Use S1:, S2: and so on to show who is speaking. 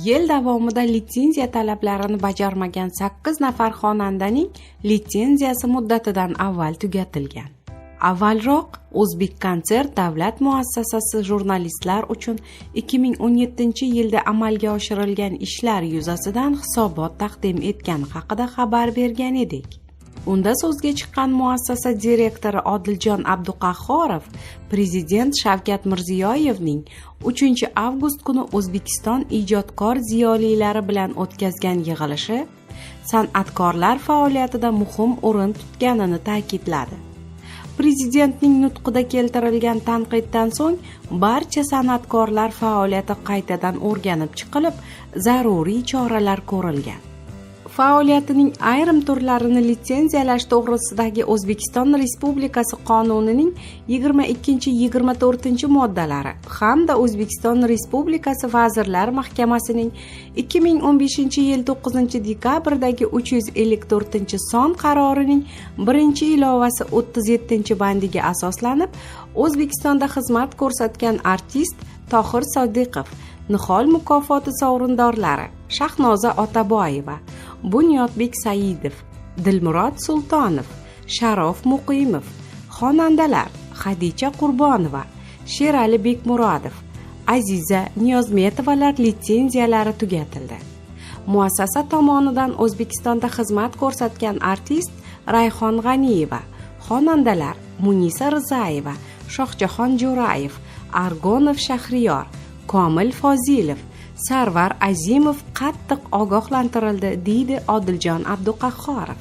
S1: Yil davomida litsenziya talablarini bajarmagan 8 nafar xonandaning litsenziyasi muddatidan avval tugatilgan. Avvalroq O'zbekkonsert davlat muassasasi jurnalistlar uchun 2017-yilda amalga oshirilgan ishlar yuzasidan hisobot taqdim etgani haqida xabar bergan edik. Unda so'zga chiqqan muassasa direktori Odiljon Abduqahhorov Prezident Shavkat Mirziyoyevning 3-avgust kuni O'zbekiston ijodkor ziyolilari bilan o'tkazgan yig'ilishi san'atkorlar faoliyatida muhim o'rin tutganini ta'kidladi. Prezidentning nutqida keltirilgan tanqiddan so'ng barcha san'atkorlar faoliyati qaytadan o'rganib chiqilib, zaruriy choralar ko'rilgan. Faoliyatining ayrim turlarini litsenziyalash to'g'risidagi O'zbekiston Respublikasi qonunining 22-24 moddalari hamda O'zbekiston Respublikasi Vazirlar Mahkamasining 2015-yil 9-dekabrdagi 354-son qarorining 1-ilovasi 37-bandiga asoslanib, O'zbekistonda xizmat ko'rsatgan artist Tohir Sodiqov, Nihol mukofoti sovrindorlari Shahnoza Otaboyeva, Bunyodbek Saidov, Dilmurod Sultonov, Sharof Muqimov, xonandalar Xadicha Qurbonova, Sherali Bekmurodov, Aziza Niyozmetovalar litsenziyalari tugatildi. Muassasa tomonidan O'zbekistonda xizmat ko'rsatgan artist Rayhon G'aniyeva, xonandalar Munisa Rizayeva, Shohjahon Jo'rayev, Argonov Shahriyor, Komil Fozilov, Sarvar Azimov qattiq ogohlantirildi, deydi Odiljon Abduqahhorov.